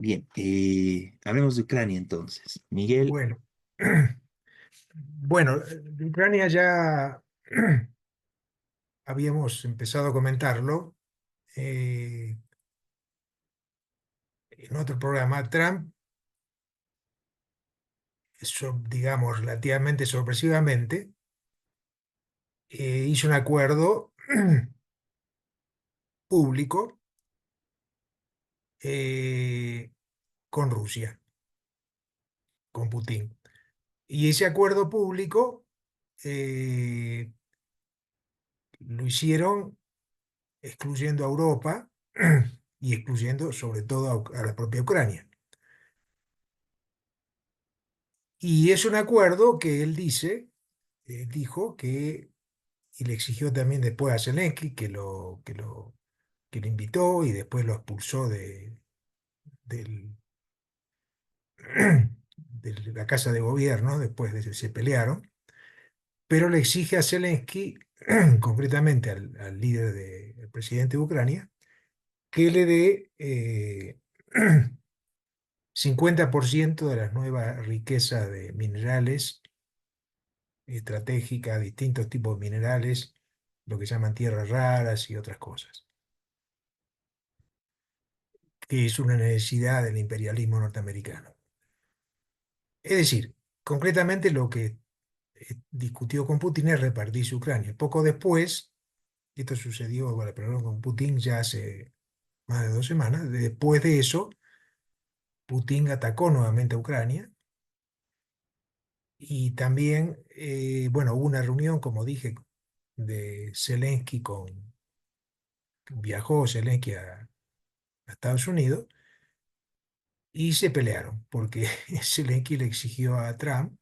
Bien, hablemos de Ucrania entonces. Miguel, Bueno, bueno, de Ucrania ya habíamos empezado a comentarlo eh, en otro programa. Trump, digamos, relativamente sorpresivamente, hizo un acuerdo público eh, con Rusia, con Putin. Y ese acuerdo público eh, lo hicieron excluyendo a Europa y excluyendo sobre todo a la propia Ucrania. Y es un acuerdo que él dijo que, y le exigió también después a Zelensky que lo invitó y después lo expulsó del, de la Casa de Gobierno, después de que se pelearon, pero le exige a Zelensky, concretamente al líder el presidente de Ucrania, que le dé 50% de las nuevas riquezas de minerales estratégica, distintos tipos de minerales, lo que llaman tierras raras y otras cosas, que es una necesidad del imperialismo norteamericano. Es decir, concretamente lo que discutió con Putin es repartirse Ucrania. Poco después, esto sucedió, bueno, pero con Putin ya hace más de 2 semanas, después de eso, Putin atacó nuevamente a Ucrania y también, bueno, hubo una reunión, como dije, de Zelensky viajó Zelensky a Estados Unidos y se pelearon porque Zelensky le exigió a Trump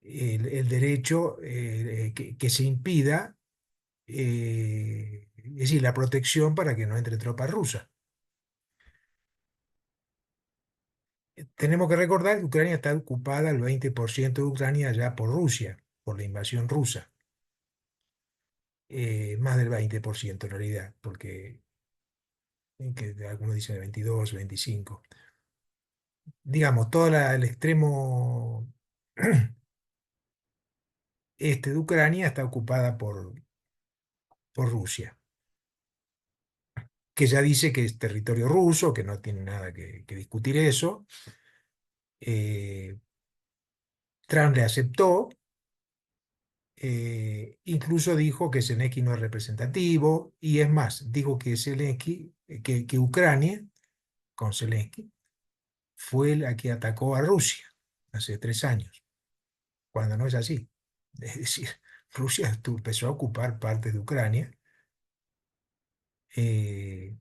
el derecho que se impida, es decir, la protección para que no entre tropas rusas. Tenemos que recordar que Ucrania está ocupada, el 20% de Ucrania ya por Rusia, por la invasión rusa. Más del 20% en realidad, porque algunos dicen el 22, 25. Digamos, todo el extremo este de Ucrania está ocupada por Rusia, que ya dice que es territorio ruso, que no tiene nada que discutir eso. Eh, Trump le aceptó, incluso dijo que Zelensky no es representativo, y es más, dijo que Zelensky, que Ucrania, con Zelensky, fue la que atacó a Rusia hace 3 años, cuando no es así. Es decir, Rusia empezó a ocupar partes de Ucrania. Eh,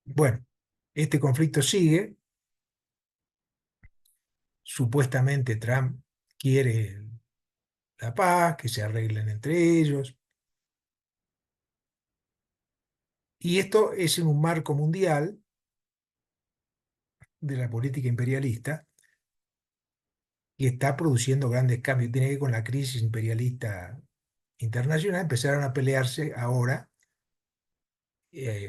bueno, este conflicto sigue. Supuestamente Trump quiere la paz, que se arreglen entre ellos. Y esto es en un marco mundial de la política imperialista que está produciendo grandes cambios. Tiene que ver con la crisis imperialista internacional. Empezaron a pelearse ahora,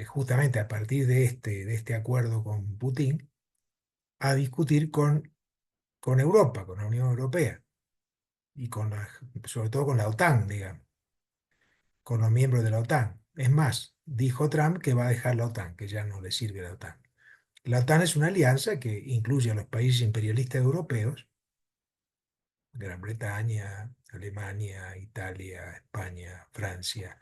justamente a partir de este acuerdo con Putin, a discutir con Europa, con la Unión Europea y sobre todo con la OTAN, digamos, con los miembros de la OTAN. Es más, dijo Trump que va a dejar la OTAN, que ya no le sirve la OTAN. La OTAN es una alianza que incluye a los países imperialistas europeos, Gran Bretaña, Alemania, Italia, España, Francia,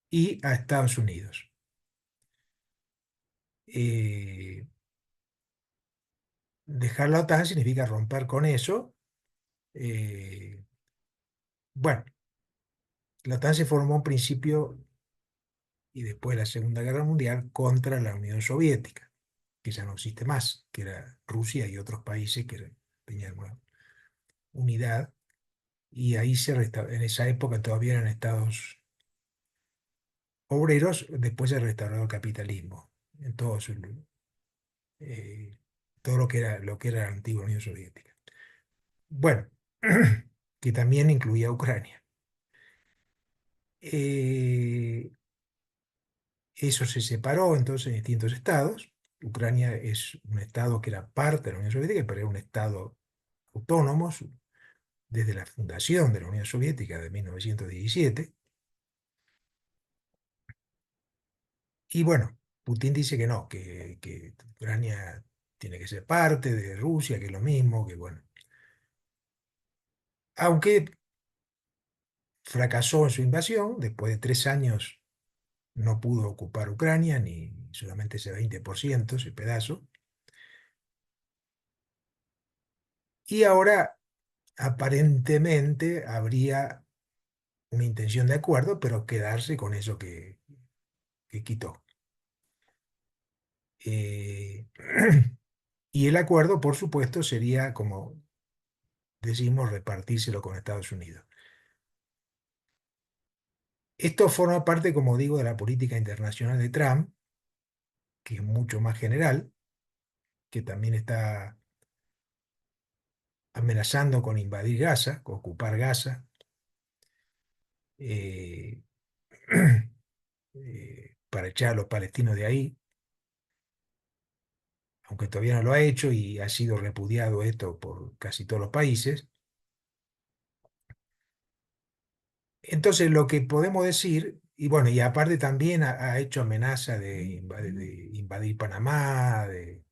y a Estados Unidos. Eh, Dejar la OTAN significa romper con eso. Eh, bueno, la OTAN se formó en principio y después de la Segunda Guerra Mundial contra la Unión Soviética, que ya no existe más, que era Rusia y otros países que tenían una unidad, y ahí en esa época todavía eran estados obreros. Después se restauró el capitalismo en eh, todo lo que era la antigua Unión Soviética. Bueno, que también incluía a Ucrania. Eh, Eso se separó entonces en distintos estados. Ucrania es un estado que era parte de la Unión Soviética, pero era un estado autónomo desde la fundación de la Unión Soviética de 1917. Y bueno, Putin dice que no, que Ucrania tiene que ser parte de Rusia, que es lo mismo, que bueno. Aunque fracasó en su invasión, después de 3 años no pudo ocupar Ucrania, ni solamente ese 20%, ese pedazo. Y ahora aparentemente habría una intención de acuerdo, pero quedarse con eso que quitó. Eh, y el acuerdo, por supuesto, sería, como decimos, repartírselo con Estados Unidos. Esto forma parte, como digo, de la política internacional de Trump, que es mucho más general, que también está amenazando con invadir Gaza, con ocupar Gaza, eh, para echar a los palestinos de ahí, aunque todavía no lo ha hecho y ha sido repudiado esto por casi todos los países. Entonces, lo que podemos decir, y bueno, y aparte también ha hecho amenaza de invadir Panamá, de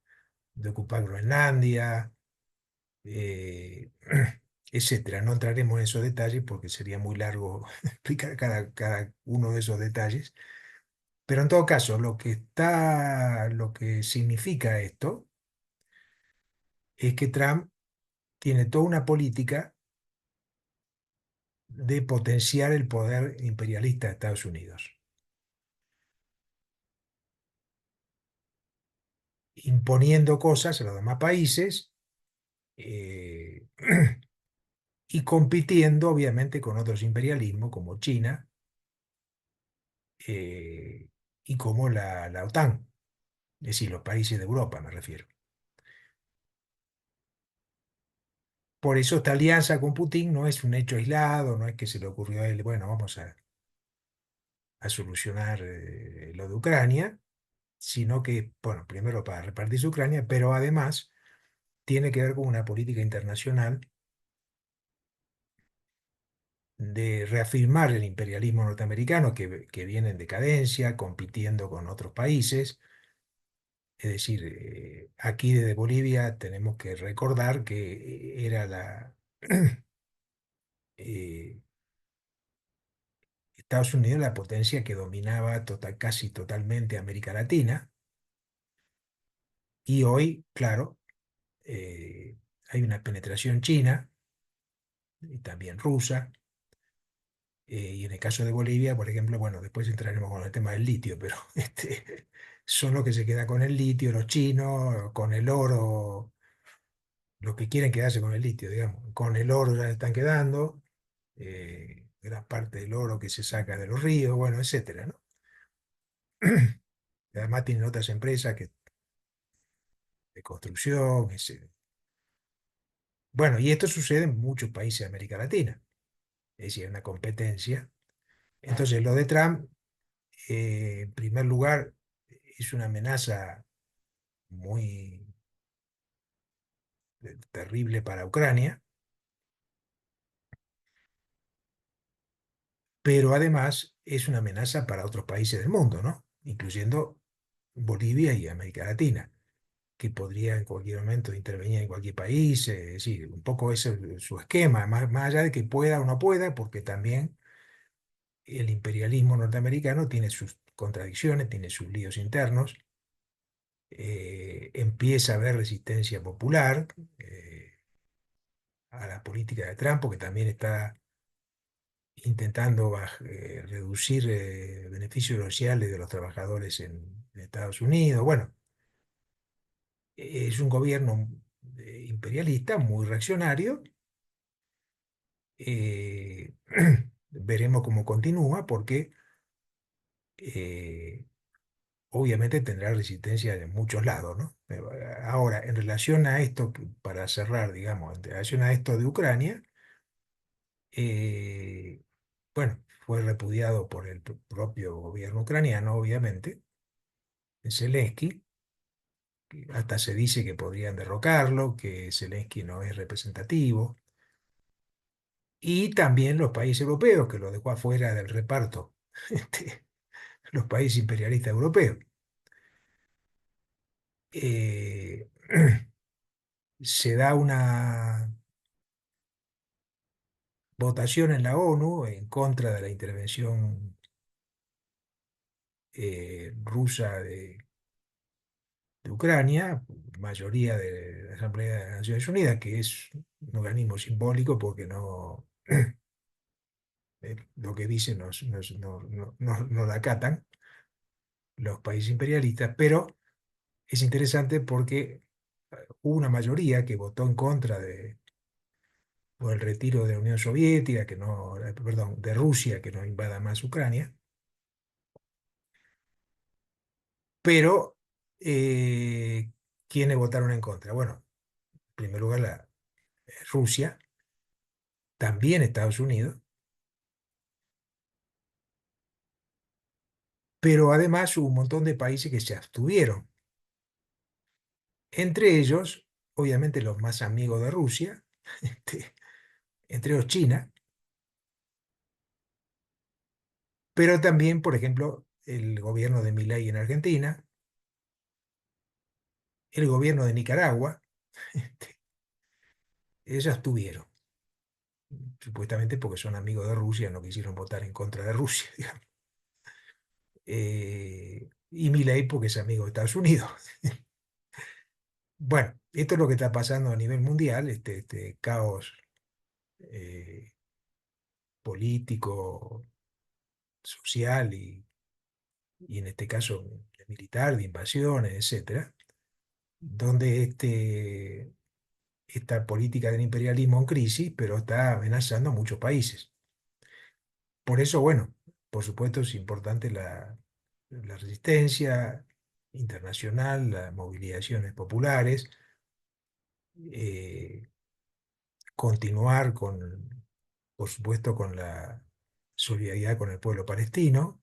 ocupar Groenlandia, eh, etcétera. No entraremos en esos detalles porque sería muy largo explicar cada uno de esos detalles. Pero en todo caso, lo que significa esto es que Trump tiene toda una política de potenciar el poder imperialista de Estados Unidos, imponiendo cosas a los demás países, eh, y compitiendo obviamente con otros imperialismos como China, eh, y como la OTAN, es decir, los países de Europa me refiero. Por eso esta alianza con Putin no es un hecho aislado, no es que se le ocurrió a él, bueno, vamos a solucionar lo de Ucrania, sino que, bueno, primero para repartirse Ucrania, pero además tiene que ver con una política internacional de reafirmar el imperialismo norteamericano que viene en decadencia, compitiendo con otros países. Es decir, aquí desde Bolivia tenemos que recordar que era eh, Estados Unidos la potencia que dominaba casi totalmente América Latina, y hoy, claro, hay una penetración china y también rusa. Y en el caso de Bolivia, por ejemplo, bueno, después entraremos con el tema del litio, pero son los que se queda con el litio, los chinos, con el oro, los que quieren quedarse con el litio, digamos, con el oro ya se están quedando, gran parte del oro que se saca de los ríos, bueno, etcétera, ¿no? Y además tienen otras empresas de construcción, etcétera. Bueno, y esto sucede en muchos países de América Latina, es decir, hay una competencia. Entonces, lo de Trump, en primer lugar, es una amenaza muy terrible para Ucrania, pero además es una amenaza para otros países del mundo, ¿no? Incluyendo Bolivia y América Latina, que podría en cualquier momento intervenir en cualquier país, es decir, un poco ese es su esquema, más allá de que pueda o no pueda, porque también el imperialismo norteamericano tiene sus contradicciones, tiene sus líos internos, empieza a haber resistencia popular a la política de Trump, porque también está intentando reducir beneficios sociales de los trabajadores en Estados Unidos. Bueno, es un gobierno imperialista muy reaccionario. eh, Veremos cómo continúa porque eh, obviamente tendrá resistencia de muchos lados, ¿no? Ahora, en relación a esto, para cerrar, digamos, en relación a esto de Ucrania, eh, bueno, fue repudiado por el propio gobierno ucraniano, obviamente, Zelensky. Hasta se dice que podrían derrocarlo, que Zelensky no es representativo. Y también los países europeos, que lo dejó afuera del reparto, los países imperialistas europeos. Eh, Se da una votación en la ONU en contra de la intervención rusa de Ucrania, mayoría de la Asamblea de las Naciones Unidas, que es un organismo simbólico porque no, lo que dicen no la acatan los países imperialistas, pero es interesante porque hubo una mayoría que votó en contra por el retiro de la Unión Soviética, que no, perdón, de Rusia, que no invada más Ucrania, pero ¿quiénes votaron en contra? Bueno, en primer lugar Rusia, también Estados Unidos, pero además hubo un montón de países que se abstuvieron. Entre ellos, obviamente los más amigos de Rusia, entre ellos China, pero también, por ejemplo, el gobierno de Milei en Argentina, el gobierno de Nicaragua, ellos abstuvieron, supuestamente porque son amigos de Rusia, no quisieron votar en contra de Rusia, digamos. Y Milei porque es amigo de Estados Unidos. Bueno, esto es lo que está pasando a nivel mundial, este caos eh, político, social y en este caso militar, de invasiones, etcétera, donde esta política del imperialismo en crisis, pero está amenazando a muchos países. Por eso, bueno, por supuesto es importante la resistencia internacional, las movilizaciones populares, eh, continuar por supuesto, con la solidaridad con el pueblo palestino,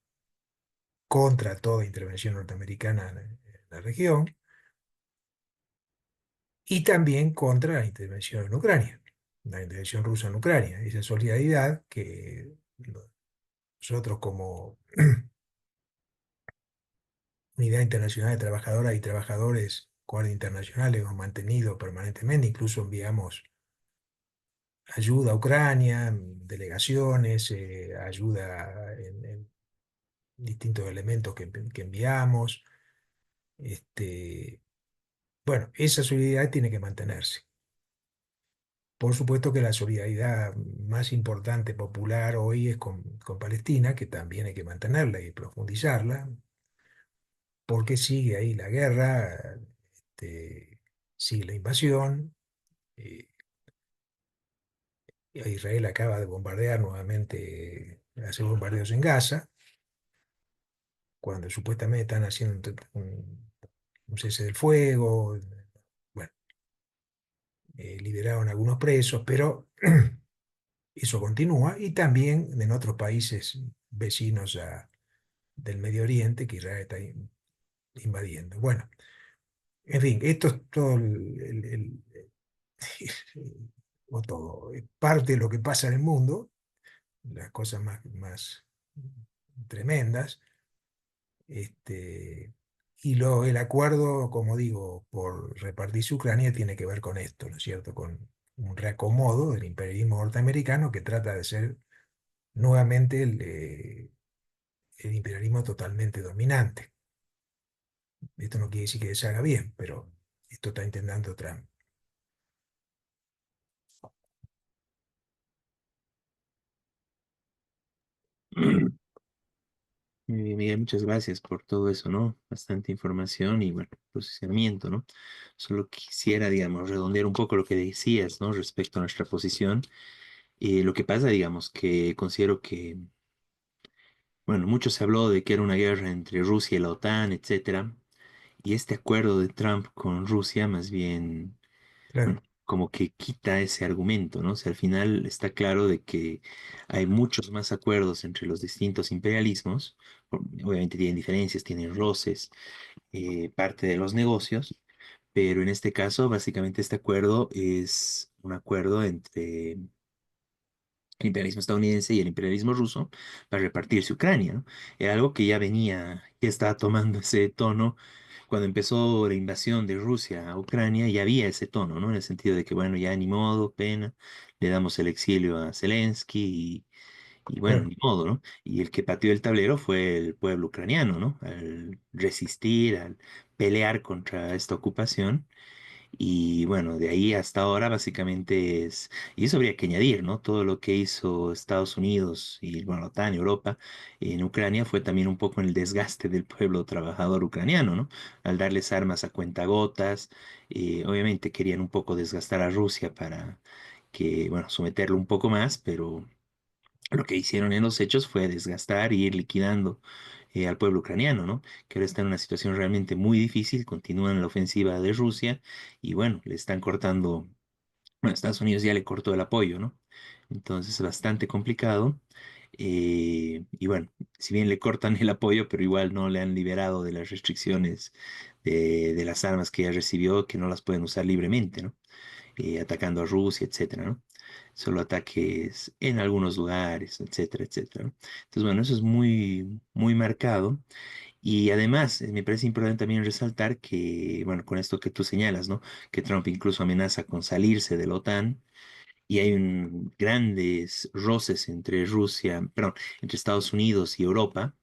contra toda intervención norteamericana en la región, y también contra la intervención en Ucrania, la intervención rusa en Ucrania, esa solidaridad que nosotros como Unidad Internacional de Trabajadoras y Trabajadores, Guardia Internacional, hemos mantenido permanentemente, incluso enviamos ayuda a Ucrania, delegaciones, ayuda en distintos elementos que enviamos. Este, bueno, esa solidaridad tiene que mantenerse. Por supuesto que la solidaridad más importante popular hoy es con Palestina, que también hay que mantenerla y profundizarla, porque sigue ahí la guerra, sigue la invasión. eh, Israel acaba de bombardear nuevamente, hacer bombardeos en Gaza, cuando supuestamente están haciendo un cese del fuego. Bueno, liberaron algunos presos, pero eso continúa y también en otros países vecinos del Medio Oriente que Israel está invadiendo. Bueno, en fin, esto es todo o todo, es parte de lo que pasa en el mundo, las cosas más tremendas. Este, el acuerdo, como digo, por repartirse Ucrania tiene que ver con esto, ¿no es cierto? Con un reacomodo del imperialismo norteamericano que trata de ser nuevamente el imperialismo totalmente dominante. Esto no quiere decir que se haga bien, pero esto está intentando Trump. Muy bien, Miguel, muchas gracias por todo eso, ¿no? Bastante información y, bueno, posicionamiento, ¿no? Solo quisiera, digamos, redondear un poco lo que decías, ¿no? Respecto a nuestra posición. Lo que pasa, digamos, que considero que, bueno, mucho se habló de que era una guerra entre Rusia y la OTAN, etcétera. Y este acuerdo de Trump con Rusia, más bien, Claro, bueno, como que quita ese argumento, ¿no? O sea, al final está claro de que hay muchos más acuerdos entre los distintos imperialismos, obviamente tienen diferencias, tienen roces, parte de los negocios, pero en este caso, básicamente este acuerdo es un acuerdo entre el imperialismo estadounidense y el imperialismo ruso para repartirse Ucrania, ¿no? Era algo que ya venía, ya estaba tomando ese tono cuando empezó la invasión de Rusia a Ucrania, ya había ese tono, ¿no? En el sentido de que, bueno, ya ni modo, pena, le damos el exilio a Zelensky y bueno, Claro. ni modo, ¿no? Y el que pateó el tablero fue el pueblo ucraniano, ¿no? Al resistir, al pelear contra esta ocupación. Y bueno, de ahí hasta ahora básicamente es, y eso habría que añadir, ¿no? Todo lo que hizo Estados Unidos y, bueno, la OTAN, Europa, en Ucrania fue también un poco en el desgaste del pueblo trabajador ucraniano, ¿no? Al darles armas a cuentagotas, obviamente querían un poco desgastar a Rusia para que, bueno, someterlo un poco más, pero lo que hicieron en los hechos fue desgastar y ir liquidando al pueblo ucraniano, ¿no? Que ahora está en una situación realmente muy difícil, continúan la ofensiva de Rusia y bueno, le están cortando, bueno, Estados Unidos ya le cortó el apoyo, ¿no? Entonces es bastante complicado. Y bueno, si bien le cortan el apoyo, pero igual no le han liberado de las restricciones de las armas que ya recibió, que no las pueden usar libremente, ¿no? Atacando a Rusia, etcétera, ¿no? Solo ataques en algunos lugares, etcétera, etcétera, ¿no? Entonces, bueno, eso es muy, muy marcado. Y además, me parece importante también resaltar que, bueno, con esto que tú señalas, ¿no? Que Trump incluso amenaza con salirse de la OTAN y hay grandes roces entre Rusia, perdón, entre Estados Unidos y Europa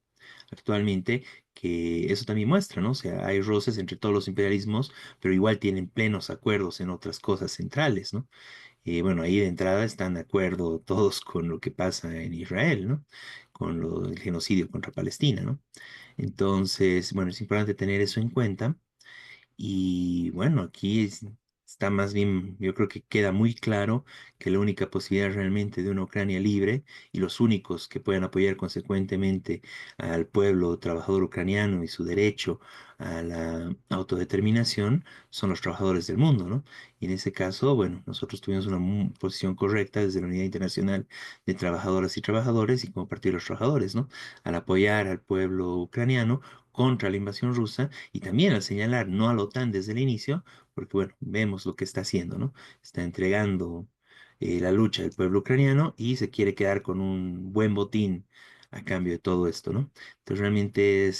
actualmente, que eso también muestra, ¿no? O sea, hay roces entre todos los imperialismos, pero igual tienen plenos acuerdos en otras cosas centrales, ¿no? Bueno, ahí de entrada están de acuerdo todos con lo que pasa en Israel, ¿no? Con el genocidio contra Palestina, ¿no? Entonces, bueno, es importante tener eso en cuenta. Y bueno, está más bien, yo creo que queda muy claro que la única posibilidad realmente de una Ucrania libre y los únicos que pueden apoyar consecuentemente al pueblo trabajador ucraniano y su derecho a la autodeterminación son los trabajadores del mundo, ¿no? Y en ese caso, bueno, nosotros tuvimos una posición correcta desde la Unidad Internacional de Trabajadoras y Trabajadores y como Partido de los Trabajadores, ¿no? Al apoyar al pueblo ucraniano contra la invasión rusa y también al señalar no a la OTAN desde el inicio, porque bueno, vemos lo que está haciendo, ¿no? Está entregando la lucha del pueblo ucraniano y se quiere quedar con un buen botín a cambio de todo esto, ¿no? Entonces realmente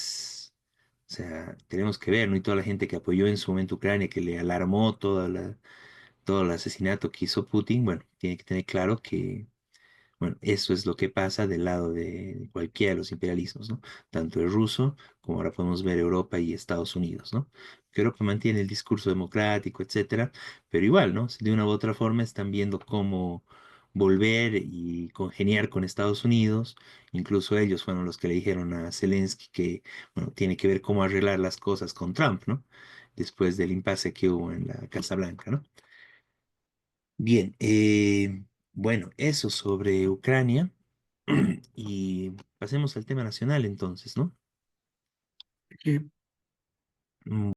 o sea, tenemos que ver, ¿no? Y toda la gente que apoyó en su momento Ucrania, que le alarmó todo el asesinato que hizo Putin, bueno, tiene que tener claro que bueno, eso es lo que pasa del lado de cualquiera de los imperialismos, ¿no? Tanto el ruso como ahora podemos ver Europa y Estados Unidos, ¿no? Que Europa mantiene el discurso democrático, etcétera, pero igual, ¿no? De una u otra forma están viendo cómo volver y congeniar con Estados Unidos. Incluso ellos fueron los que le dijeron a Zelensky que, bueno, tiene que ver cómo arreglar las cosas con Trump, ¿no? Después del impasse que hubo en la Casa Blanca, ¿no? Bien, bueno, eso sobre Ucrania. Y pasemos al tema nacional entonces, ¿no? Sí. Mm,